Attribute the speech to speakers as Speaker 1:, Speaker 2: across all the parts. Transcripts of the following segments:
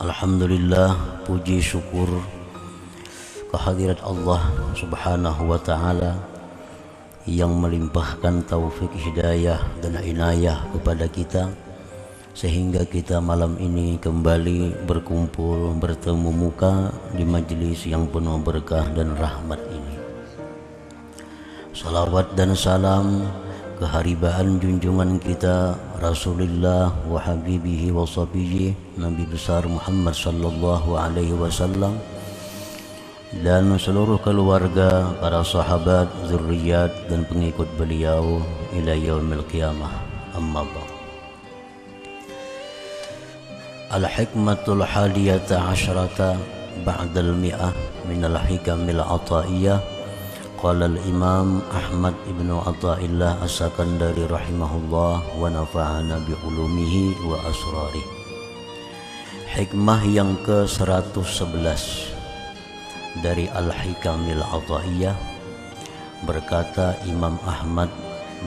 Speaker 1: Alhamdulillah, puji syukur kehadirat Allah Subhanahu wa Ta'ala yang melimpahkan taufik hidayah dan inayah kepada kita, sehingga kita malam ini kembali berkumpul bertemu muka di majelis yang penuh berkah dan rahmat ini. Salawat dan salam keharibaan junjungan kita Rasulullah wa habibihi wa sabihi Nabi besar Muhammad sallallahu alaihi wasallam dan seluruh keluarga, para sahabat, zurriyat dan pengikut beliau ila yaumil qiyamah. Amma ba'd. Al-hikmatul hadiyata asyrata ba'dal mi'ah minal hikamil ataiyah. Qala al-imam Ahmad ibn Athaillah as-Sakandari rahimahullah wa nafa'ana bi ulumihi wa asrarih. Hikmah yang ke-111 dari Al-Hikamil Athaiyah, berkata Imam Ahmad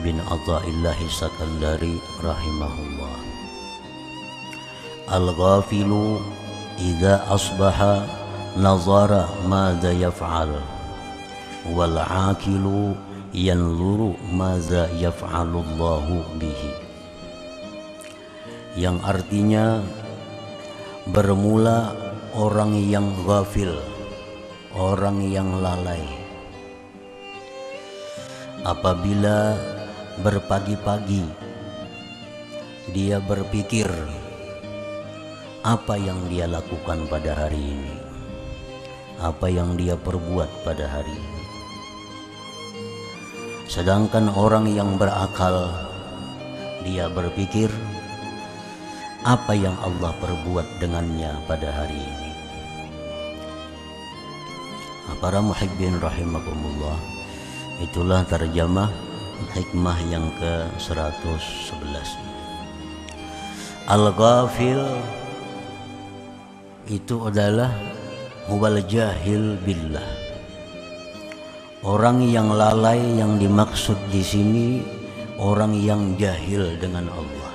Speaker 1: bin Athaillah as-Sakandari rahimahullah, al-ghafilu idza asbaha nazara madza yaf'al wal akilu yanzuru maza yaf'alullahu bihi. Yang artinya bermula orang yang ghafil, orang yang lalai, apabila berpagi-pagi dia berpikir apa yang dia lakukan pada hari ini, apa yang dia perbuat pada hari ini. Sedangkan orang yang berakal, dia berpikir apa yang Allah perbuat dengannya pada hari ini. Para muhibbin rahimakumullah, itulah terjemah hikmah yang ke-111. Al-ghafil itu adalah huwal jahil billah. Orang yang lalai yang dimaksud di sini orang yang jahil dengan Allah,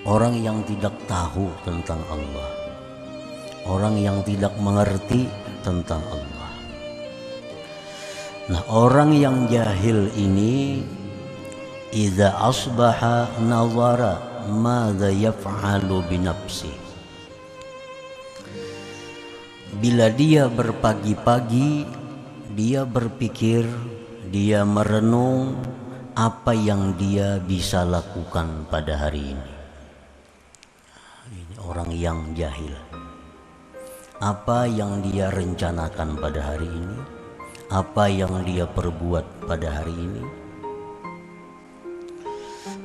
Speaker 1: orang yang tidak tahu tentang Allah, orang yang tidak mengerti tentang Allah. Nah, orang yang jahil ini idza asbaha nazara madza yaf'alu binafsi. Bila dia berpagi-pagi, dia berpikir, dia merenung apa yang dia bisa lakukan pada hari ini. Ini orang yang jahil. Apa yang dia rencanakan pada hari ini, apa yang dia perbuat pada hari ini.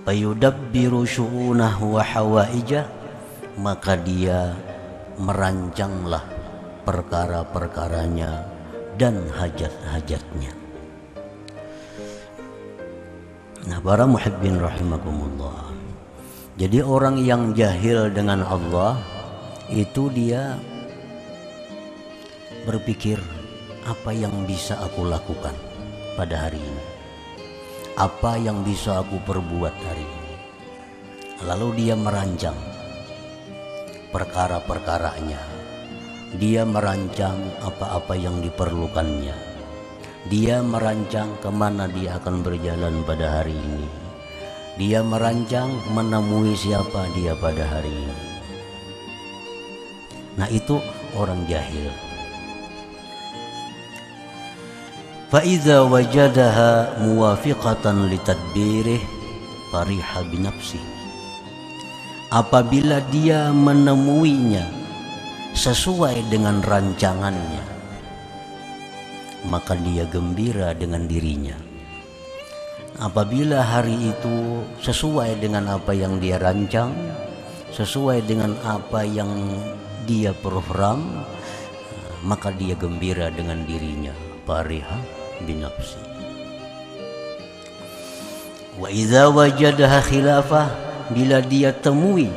Speaker 1: Fayudabbiru syu'unahu wa hawaijah, maka dia merancanglah perkara-perkaranya dan hajat-hajatnya. Nah, para muhibbin rahimakumullah, jadi orang yang jahil dengan Allah itu dia berpikir apa yang bisa aku lakukan pada hari ini, apa yang bisa aku perbuat hari ini. Lalu dia merancang perkara-perkaranya, dia merancang apa-apa yang diperlukannya, dia merancang kemana dia akan berjalan pada hari ini, dia merancang menemui siapa dia pada hari ini. Nah, itu orang jahil. Fa'idza wajadaha muwafiqatan litadbirih fariha binafsi. Apabila dia menemuinya sesuai dengan rancangannya, maka dia gembira dengan dirinya. Apabila hari itu sesuai dengan apa yang dia rancang, sesuai dengan apa yang dia program, maka dia gembira dengan dirinya. Fariha binafsi. Wa idza wajadaha khilafah, bila dia temui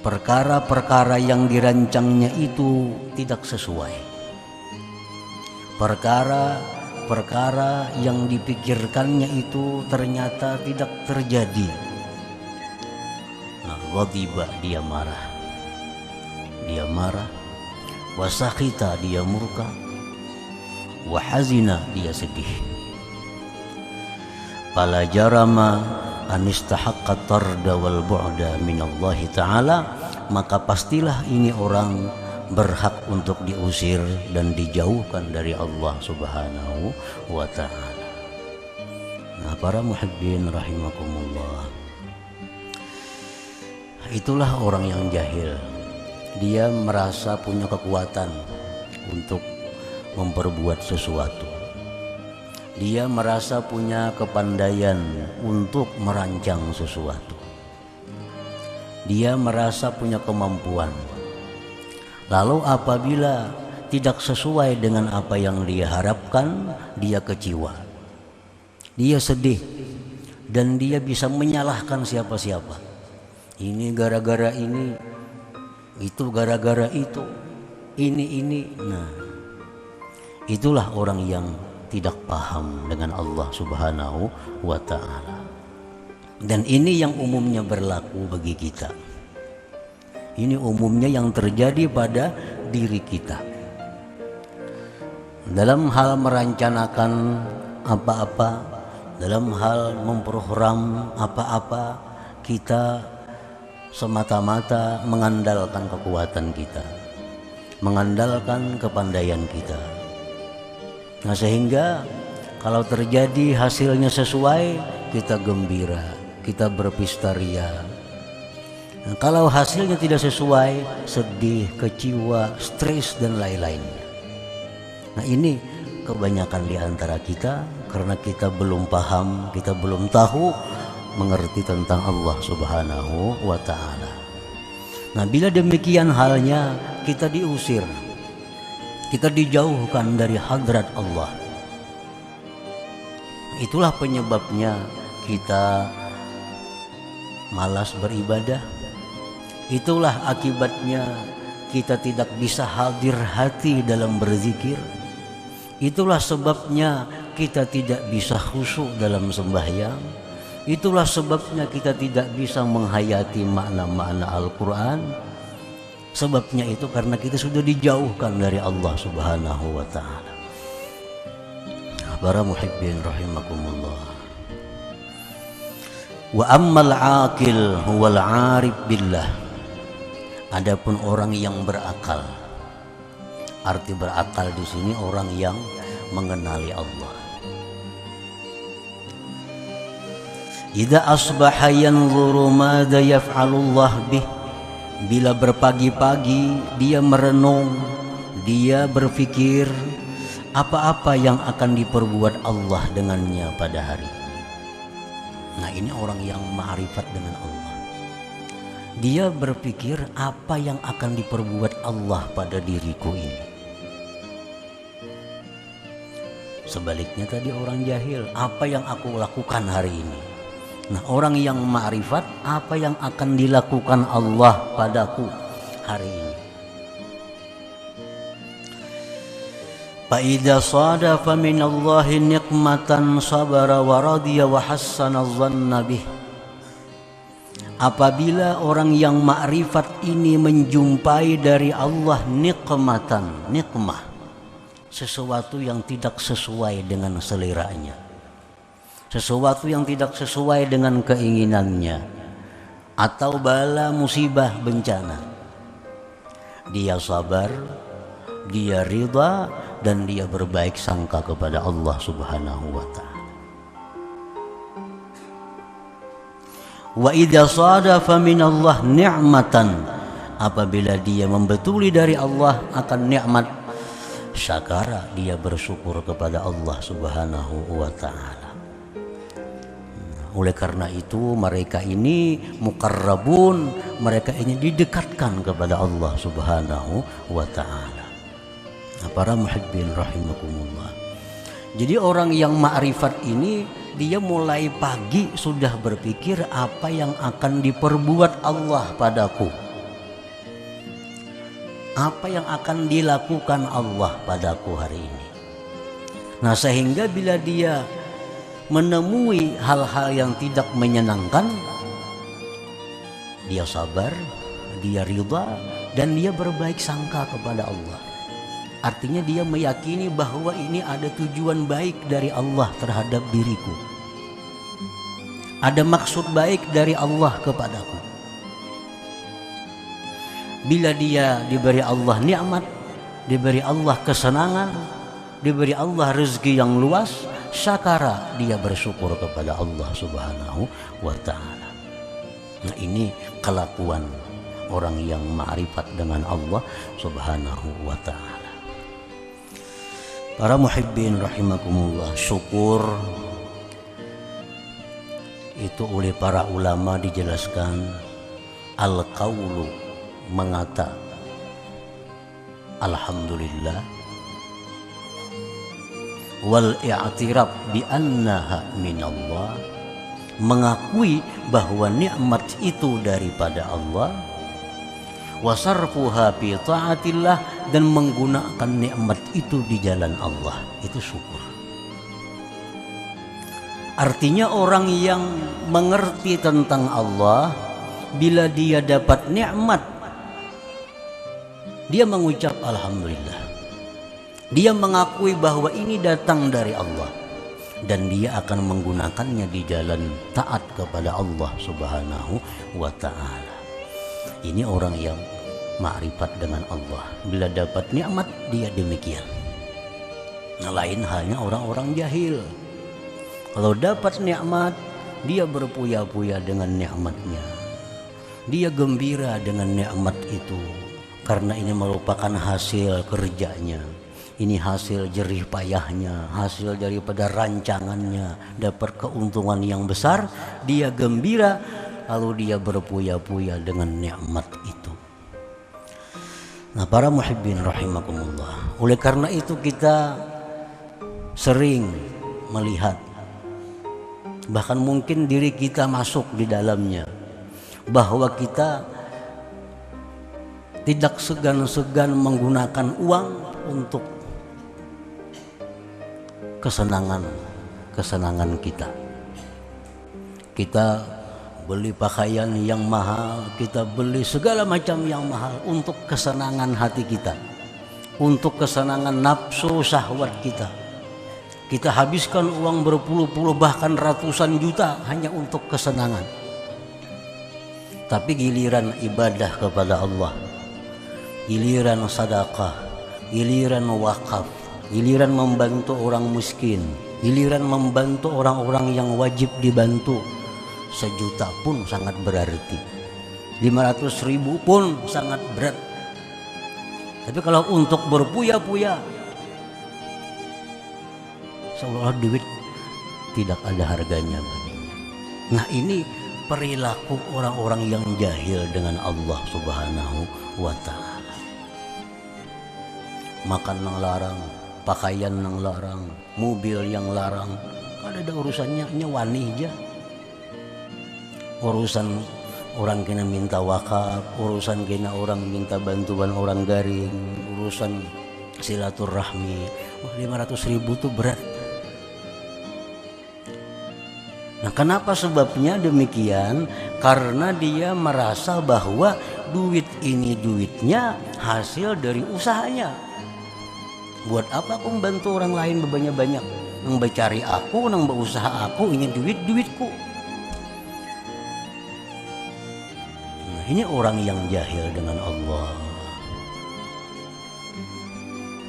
Speaker 1: perkara-perkara yang dirancangnya itu tidak sesuai, perkara-perkara yang dipikirkannya itu ternyata tidak terjadi, nah ghadiba, dia marah. dia marah, wa sakhita dia murka, wa hazina dia sedih. Fala jarama anistahaqqa tarda wal bu'da minallahi ta'ala, maka pastilah ini orang berhak untuk diusir dan dijauhkan dari Allah Subhanahu wa ta'ala. Nah, para muhibbin rahimakumullah, itulah orang yang jahil. Dia merasa punya kekuatan untuk memperbuat sesuatu. Dia merasa punya kepandaian untuk merancang sesuatu. Dia merasa punya kemampuan. Lalu apabila tidak sesuai dengan apa yang dia harapkan, dia kecewa. Dia sedih dan dia bisa menyalahkan siapa-siapa. Ini gara-gara ini, itu gara-gara itu, ini. Nah, itulah orang yang tidak paham dengan Allah Subhanahu wa ta'ala. Dan ini yang umumnya berlaku bagi kita. Ini umumnya yang terjadi pada diri kita. Dalam hal merencanakan apa-apa, dalam hal memprogram apa-apa, kita semata-mata mengandalkan kekuatan kita, mengandalkan kepandaian kita. Nah, sehingga kalau terjadi hasilnya sesuai, kita gembira, kita berpesta ria. Nah, kalau hasilnya tidak sesuai, sedih, kecewa, stres dan lain-lainnya. Nah, ini kebanyakan di antara kita karena kita belum paham, kita belum tahu, mengerti tentang Allah Subhanahu wa ta'ala. Nah, bila demikian halnya, kita diusir, kita dijauhkan dari hadrat Allah. Itulah penyebabnya kita malas beribadah. Itulah akibatnya kita tidak bisa hadir hati dalam berzikir. Itulah sebabnya kita tidak bisa khusyuk dalam sembahyang. Itulah sebabnya kita tidak bisa menghayati makna-makna Al-Quran. Sebabnya itu karena kita sudah dijauhkan dari Allah Subhanahu wa ta'ala. Para muhibbin rahimakumullah. Wa ammal aqil huwal arif billah. Adapun orang yang berakal. Arti berakal di sini orang yang mengenali Allah. Idza asbaha yanzuru madza yaf'alullah bih. Bila berpagi-pagi dia merenung, dia berpikir apa-apa yang akan diperbuat Allah dengannya pada hari ini. Nah, ini orang yang ma'rifat dengan Allah. Dia berpikir apa yang akan diperbuat Allah pada diriku ini. Sebaliknya tadi orang jahil, apa yang aku lakukan hari ini. Nah, orang yang ma'rifat, apa yang akan dilakukan Allah padaku hari ini. Fa idza sadafa minallahi niqmatan sabara wa radiya wa hassana dhanna bih. Apabila orang yang ma'rifat ini menjumpai dari Allah nikmatan, nikmah, sesuatu yang tidak sesuai dengan seleranya, sesuatu yang tidak sesuai dengan keinginannya, atau bala, musibah, bencana, dia sabar, dia ridha, dan dia berbaik sangka kepada Allah Subhanahu wa ta'ala. Wa idza sadafa minallah ni'matan, apabila dia membetuli dari Allah akan nikmat, syakara, dia bersyukur kepada Allah Subhanahu wa ta'ala. Oleh karena itu mereka ini muqarrabun, mereka ini didekatkan kepada Allah Subhanahu wa ta'ala. Nah, para muhibbin rahimakumullah. Jadi orang yang ma'rifat ini, dia mulai pagi sudah berpikir apa yang akan diperbuat Allah padaku, apa yang akan dilakukan Allah padaku hari ini. Nah, sehingga bila dia menemui hal-hal yang tidak menyenangkan, dia sabar, dia ridha, dan dia berbaik sangka kepada Allah. Artinya dia meyakini bahwa ini ada tujuan baik dari Allah terhadap diriku. Ada maksud baik dari Allah kepadaku. Bila dia diberi Allah nikmat, diberi Allah kesenangan, diberi Allah rezeki yang luas, syakara, dia bersyukur kepada Allah Subhanahu wa ta'ala. Nah, ini kelakuan orang yang ma'rifat dengan Allah Subhanahu wa ta'ala. Para muhibbin rahimakumullah, syukur itu oleh para ulama dijelaskan al-qaulu, mengata alhamdulillah, wal i'tiraf bi annaha minallah, mengakui bahwa nikmat itu daripada Allah, wasarfuha fi ta'atillah, dan menggunakan nikmat itu di jalan Allah, itu syukur. Artinya orang yang mengerti tentang Allah, bila dia dapat nikmat, dia mengucap alhamdulillah. Dia mengakui bahwa ini datang dari Allah, dan dia akan menggunakannya di jalan taat kepada Allah Subhanahu wa ta'ala. Ini orang yang ma'rifat dengan Allah. Bila dapat nikmat, dia demikian. Nah, lain halnya orang-orang jahil. Kalau dapat nikmat, dia berpuya-puya dengan nikmatnya. Dia gembira dengan nikmat itu, karena ini merupakan hasil kerjanya. Ini hasil jerih payahnya, hasil daripada rancangannya, dapat keuntungan yang besar, dia gembira, lalu dia berpuya-puya dengan nikmat itu. Nah, para muhibbin rahimakumullah, oleh karena itu kita sering melihat, bahkan mungkin diri kita masuk di dalamnya, bahwa kita tidak segan-segan menggunakan uang untuk kesenangan kita. Kita beli pakaian yang mahal, kita beli segala macam yang mahal untuk kesenangan hati kita, untuk kesenangan nafsu syahwat kita. Kita habiskan uang berpuluh-puluh bahkan ratusan juta hanya untuk kesenangan. Tapi giliran ibadah kepada Allah, giliran sedekah, giliran wakaf, giliran membantu orang miskin, giliran membantu orang-orang yang wajib dibantu, 1 juta pun sangat berarti, 500.000 pun sangat berat. Tapi kalau untuk berpuya-puya, seolah duit tidak ada harganya baginya. Nah, ini perilaku orang-orang yang jahil dengan Allah Subhanahu wa ta'ala. Makan yang larang, pakaian yang larang, mobil yang larang, ada urusannya, nyewani aja. Urusan orang kena minta wakaf, urusan kena orang minta bantuan orang garing, urusan silaturahmi, 500.000 itu berat. Nah, kenapa sebabnya demikian? Karena dia merasa bahwa duit ini duitnya hasil dari usahanya. Buat apa aku membantu orang lain banyak-banyak? Nang becari aku, nang berusaha aku, ini duitku. Nah, ini orang yang jahil dengan Allah.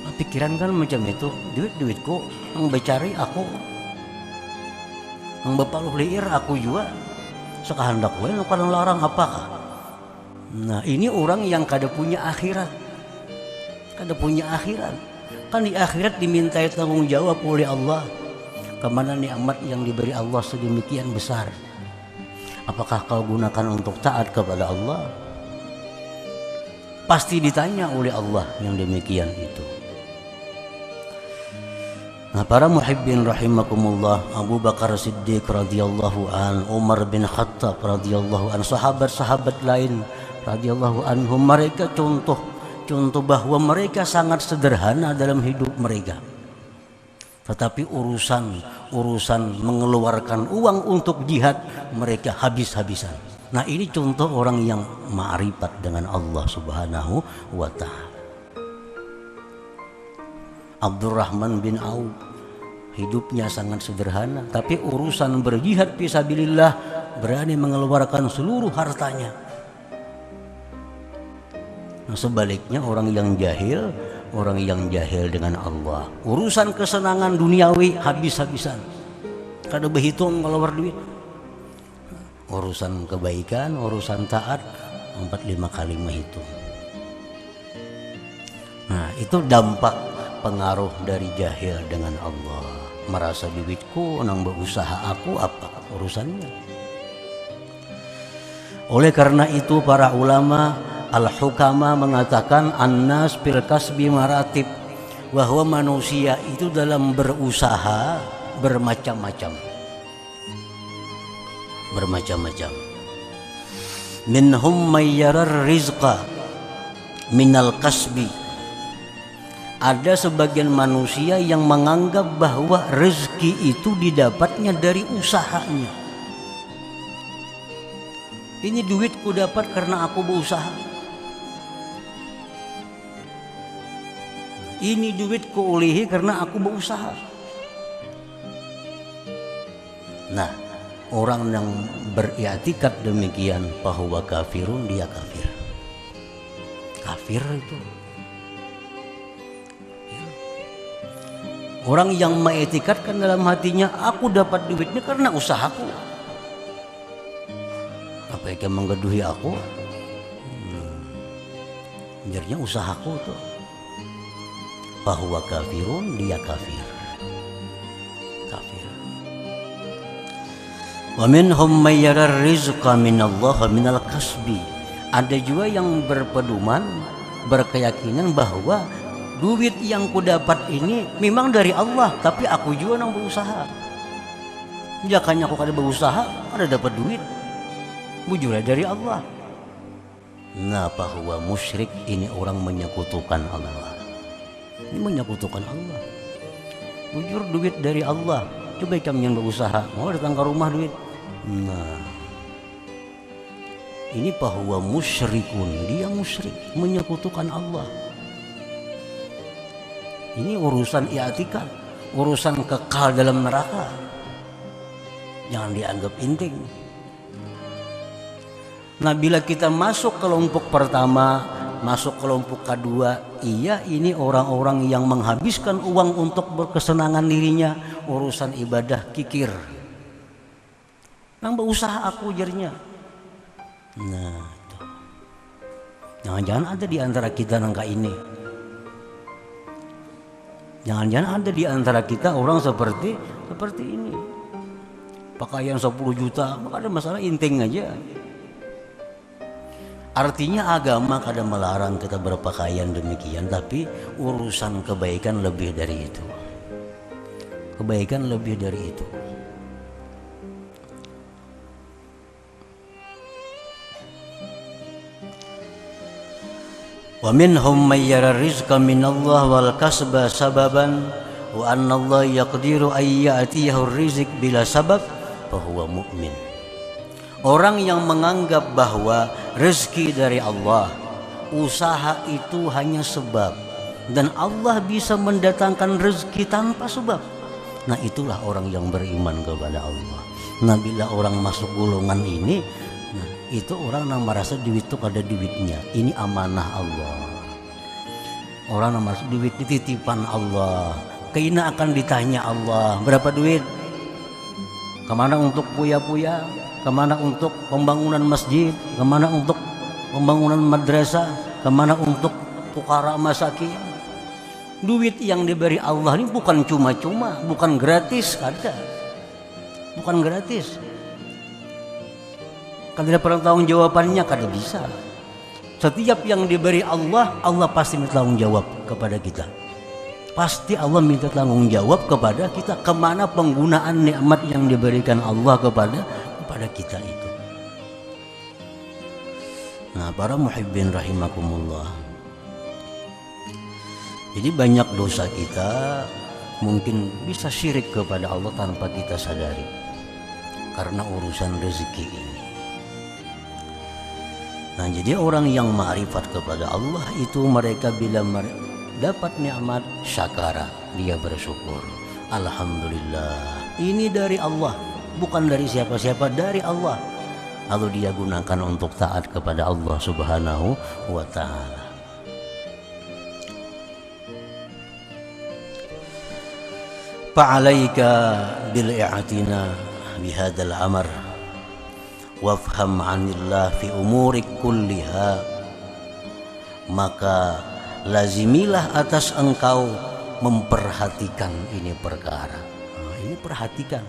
Speaker 1: Nah, pikiran kan macam itu, duitku, nang becari aku, nang bapak liir aku juga, sekahandak gue, nang larang apakah? Nah, ini orang yang kada punya akhirat, Kan di akhirat dimintai tanggung jawab oleh Allah. Kemana nikmat yang diberi Allah sedemikian besar? Apakah kau gunakan untuk taat kepada Allah? Pasti ditanya oleh Allah yang demikian itu. Nah, para muhibbin rahimakumullah, Abu Bakar Siddiq radhiyallahu an, Umar bin Khattab radhiyallahu an, sahabat-sahabat lain radhiyallahu anhum, mereka contoh bahwa mereka sangat sederhana dalam hidup mereka. Tetapi urusan mengeluarkan uang untuk jihad, mereka habis-habisan. Nah ini contoh orang yang ma'rifat dengan Allah Subhanahu wa ta'ala. Abdurrahman bin Auf hidupnya sangat sederhana, tapi urusan berjihad fisabilillah berani mengeluarkan seluruh hartanya. Nah, sebaliknya orang yang jahil dengan Allah, urusan kesenangan duniawi habis-habisan, kada berhitung keluar duit. Urusan kebaikan, urusan taat 4-5 kali menghitung. Nah itu dampak pengaruh dari jahil dengan Allah. Merasa duitku nang berusaha aku apa urusannya. Oleh karena itu para ulama al-hukama mengatakan annas fil kasbi maratib, bahwa manusia itu dalam berusaha bermacam-macam. Minhum mayyarar rizqa minal kasbi. Ada sebagian manusia yang menganggap bahwa rezeki itu didapatnya dari usahanya. Ini duitku dapat karena aku berusaha. Ini duitku ulihi karena aku berusaha. Nah, orang yang beriktikad demikian bahwa kafirun, dia kafir. Kafir itu. Orang yang mengiktikadkan dalam hatinya, aku dapat duitnya karena usahaku. Apa yang menggeduhi aku? Jadinya usahaku tuh. Bahwa kafirun, dia kafir. Kafir. Wa minhum may yara rizqa minallah minal kasbi. Ada juga yang berpedoman, berkeyakinan bahwa duit yang ku dapat ini memang dari Allah, tapi aku juga nang berusaha. Jakanya aku kada berusaha, ada dapat duit. Bujurnya dari Allah. Nah, bahwa musyrik ini orang menyekutukan Allah. Ini menyekutukan Allah. Bujur duit dari Allah. Coba kamu yang berusaha, mau datang ke rumah duit. Nah, ini bahwa musyrikun, dia musyrik, menyekutukan Allah. Ini urusan i'tikad, urusan kekal dalam neraka. Jangan dianggap penting. Nah, bila kita masuk kelompok pertama, masuk kelompok kedua, iya ini orang-orang yang menghabiskan uang untuk berkesenangan dirinya, urusan ibadah kikir. Nang berusaha aku jarinya. Nah, itu. Jangan-jangan ada di antara kita nangka ini. Jangan-jangan ada di antara kita orang seperti ini. Pakaian 10 juta, maka ada masalah inting aja. Artinya agama kadang melarang kita berpakaian demikian, tapi urusan kebaikan lebih dari itu. Kebaikan lebih dari itu. Wa minhum may yara rizqa minallah wal kasba sababan wa anna Allah yaqdiru ay ya'tiyahu rizq bila sabab fa huwa mu'min. Orang yang menganggap bahwa rezeki dari Allah, usaha itu hanya sebab, dan Allah bisa mendatangkan rezeki tanpa sebab. Nah, itulah orang yang beriman kepada Allah. Nah, bila orang masuk golongan ini, nah, itu orang yang merasa duit itu ada duitnya. Ini amanah Allah. Orang yang merasa duit itu titipan Allah. Kena akan ditanya Allah, berapa duit? Kemana untuk puya-puya? Kemana untuk pembangunan masjid? Kemana untuk pembangunan madrasah? Kemana untuk fukara masakin? Duit yang diberi Allah ini bukan cuma-cuma, bukan gratis, ada. Bukan gratis. Kada ada pertanggung jawabannya, kada bisa. Setiap yang diberi Allah, Allah pasti minta tanggung jawab kepada kita. Pasti Allah minta tanggung jawab kepada kita kemana penggunaan nikmat yang diberikan Allah kepada kita itu. Nah, para muhibbin rahimakumullah. Jadi banyak dosa kita mungkin bisa syirik kepada Allah tanpa kita sadari karena urusan rezeki ini. Nah, jadi orang yang ma'rifat kepada Allah itu mereka bila dapat nikmat syakara, dia bersyukur. Alhamdulillah, ini dari Allah, bukan dari siapa-siapa, dari Allah. Lalu dia gunakan untuk taat kepada Allah Subhanahu wa ta'ala. Fa'alaika bil'i'tina bihadzal amr wafham 'anillah fi umurik kulliha, maka lazimilah atas engkau memperhatikan ini perkara. Nah, ini perhatikan.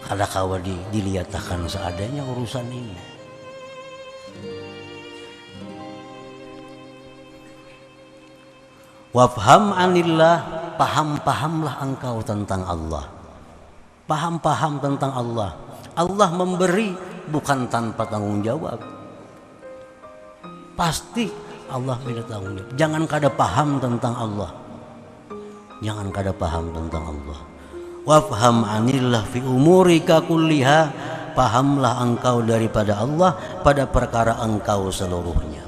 Speaker 1: Kada kawa dilihatkan seadanya urusan ini. Wafham 'anillah, paham-pahamlah engkau tentang Allah. Paham-paham tentang Allah. Allah memberi bukan tanpa tanggung jawab. Pasti Allah punya tanggung jawab. Jangan kada paham tentang Allah. Jangan kada paham tentang Allah. Wafham 'anillah fi umurika kulliha, pahamlah engkau daripada Allah pada perkara engkau seluruhnya.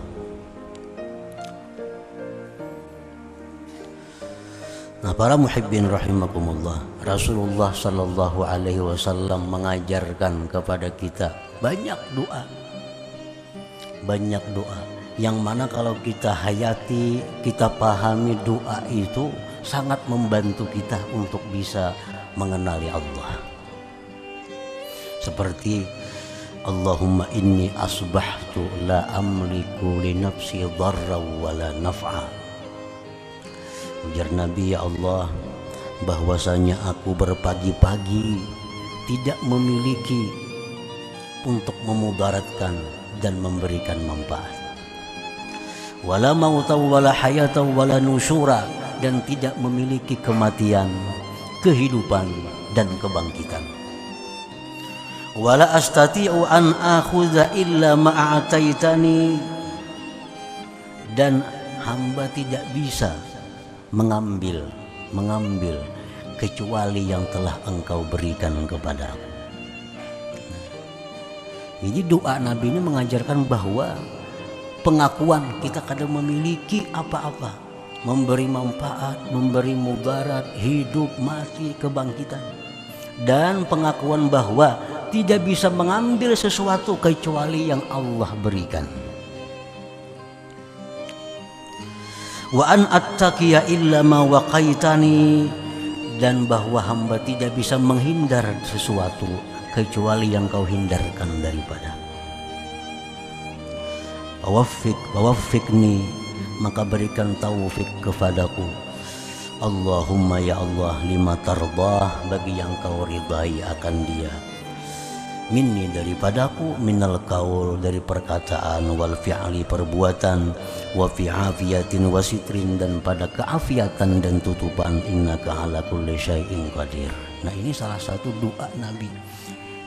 Speaker 1: Nah, para muhibbin rahimakumullah, Rasulullah sallallahu alaihi wasallam mengajarkan kepada kita banyak doa. Banyak doa yang mana kalau kita hayati, kita pahami, doa itu sangat membantu kita untuk bisa mengenali Allah. Seperti Allahumma inni asbahtu la amliku li nafsi dharra wa la naf'a. Ujar Nabi, ya Allah, bahwasanya aku berpagi-pagi tidak memiliki untuk memudaratkan dan memberikan manfaat. Wala mauta wala hayata wala nusyura, dan tidak memiliki kematian, kehidupan dan kebangkitan. Wala astati'u an akhudha illa ma'ataitani, dan hamba tidak bisa mengambil kecuali yang telah engkau berikan kepada aku. Jadi doa Nabi ini mengajarkan bahwa pengakuan kita kadang memiliki apa-apa, memberi manfaat, memberi mudarat, hidup, mati, kebangkitan, dan pengakuan bahwa tidak bisa mengambil sesuatu kecuali yang Allah berikan. Wa an attaqiya illa ma waqaitani, dan bahwa hamba tidak bisa menghindar sesuatu kecuali yang kau hindarkan daripada. Waffiqni, maka berikan taufik kepadaku. Allahumma ya Allah, lima tardah, bagi yang kau ridai akan dia. Minni, daripadaku, minal qaul, dari perkataan, wal fi'li, perbuatan, wa fi afiyatin wa sitrin, dan pada keafiatan dan tutupan, innaka ala kulli syai'in qadir. Nah, ini salah satu doa Nabi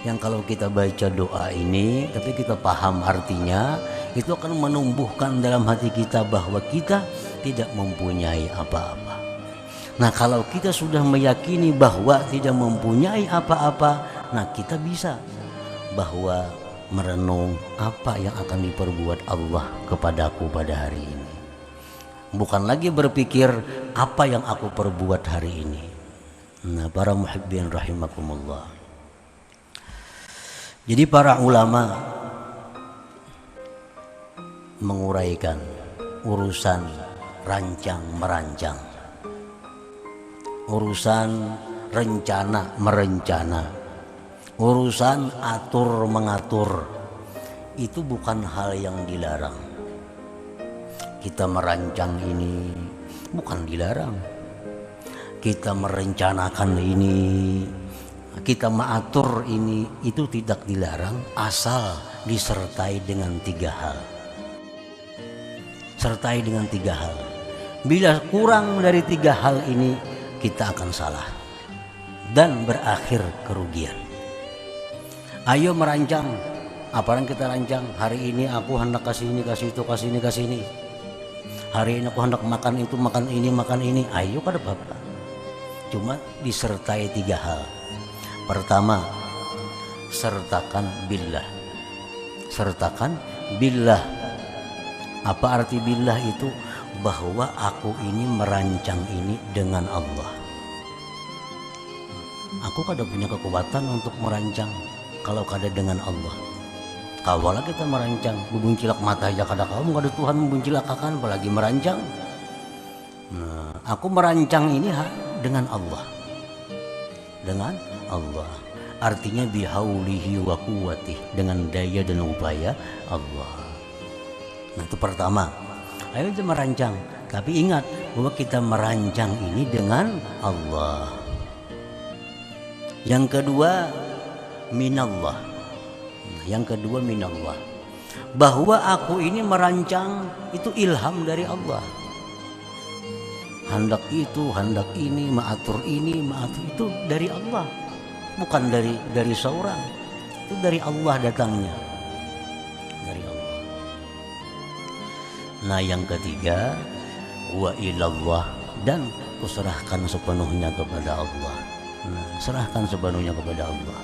Speaker 1: yang kalau kita baca doa ini tapi kita paham artinya, itu akan menumbuhkan dalam hati kita bahwa kita tidak mempunyai apa-apa. Nah, kalau kita sudah meyakini bahwa tidak mempunyai apa-apa, nah kita bisa bahwa merenung apa yang akan diperbuat Allah kepadaku pada hari ini. Bukan lagi berpikir apa yang aku perbuat hari ini. Nah, para muhibbin rahimakumullah. Jadi para ulama menguraikan urusan rancang merancang, urusan rencana merencana, urusan atur mengatur, itu bukan hal yang dilarang. Kita merancang ini bukan dilarang. Kita merencanakan ini, kita mengatur ini, itu tidak dilarang asal disertai dengan 3 hal. Sertai dengan 3 hal. Bila kurang dari 3 hal ini, kita akan salah dan berakhir kerugian. Ayo merancang. Apa yang kita rancang? Hari ini aku hendak kasih ini, kasih itu, kasih ini, kasih ini. Hari ini aku hendak makan itu, makan ini, makan ini. Ayo kada apa-apa. Cuma disertai 3 hal. Pertama, sertakan billah. sertakan billah. Apa arti billah itu? Bahwa aku ini merancang ini dengan Allah. Aku kada punya kekuatan untuk merancang kalau kada dengan Allah. Kawalah kita merancang, bubuncilak mata aja kada kamu, kada Tuhan membuncilakakan apalagi merancang. Nah, aku merancang ini dengan Allah. Dengan Allah. Artinya bihaulihi wa quwwatih, dengan daya dan upaya Allah. Nah, itu pertama. Ayo kita merancang, tapi ingat bahwa kita merancang ini dengan Allah. Yang kedua, minallah. Yang kedua minallah. Bahwa aku ini merancang itu ilham dari Allah. Hendak itu, hendak ini, maatur itu dari Allah. Bukan dari seorang. Itu dari Allah datangnya. Dari Allah. Nah, yang ketiga, wa ilallah, dan kuserahkan sepenuhnya kepada Allah. Nah, serahkan sepenuhnya kepada Allah.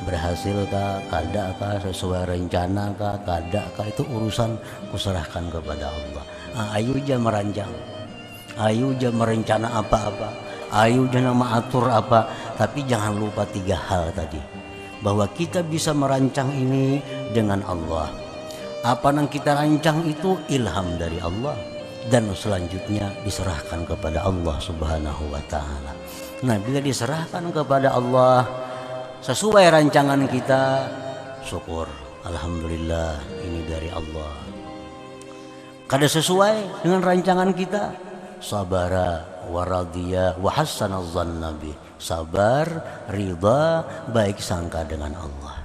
Speaker 1: Berhasilkah, kadakah, sesuai rencanakah, kadakah, itu urusan kuserahkan kepada Allah. Nah, ayo aja merancang, ayo aja merencana apa-apa, ayo jangan mengatur apa, tapi jangan lupa 3 hal tadi, bahwa kita bisa merancang ini dengan Allah. Apa yang kita rancang itu ilham dari Allah, dan selanjutnya diserahkan kepada Allah Subhanahu wa ta'ala. Nah, bila diserahkan kepada Allah sesuai rancangan kita, syukur, alhamdulillah ini dari Allah. Kada sesuai dengan rancangan kita, sabara waradiyah wa hasanaz zannabi, sabar, ridha, baik sangka dengan Allah.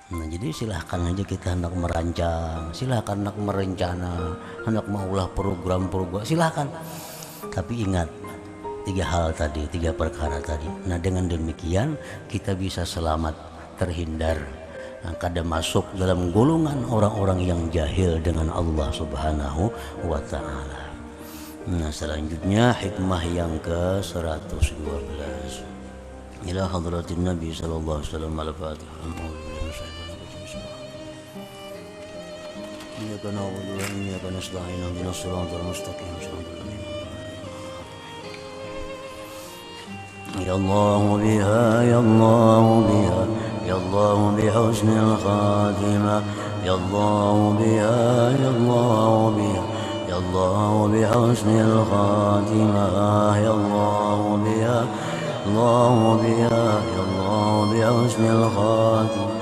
Speaker 1: Nah, jadi silahkan aja kita hendak merancang, silahkan hendak merencana, hendak maulah program-program, silahkan. Tapi ingat 3 hal tadi, 3 perkara tadi. Nah, dengan demikian kita bisa selamat, terhindar, kada masuk dalam golongan orang-orang yang jahil dengan Allah Subhanahu wa ta'ala. Nah, selanjutnya hikmah yang ke-112. Ila hadratin Nabi sallallahu alaihi wasallam al-Fatihah. Iyyaka na'budu wa iyyaka nasta'in ihdinas siratal mustaqim siratal ladzina يا الله بها يا الله بها يا الله بحسن الخاتمة يا الله بها يا الله بها يا الله بحسن الخاتمة يا الله بها الله بها يا الله بحسن الخاتمة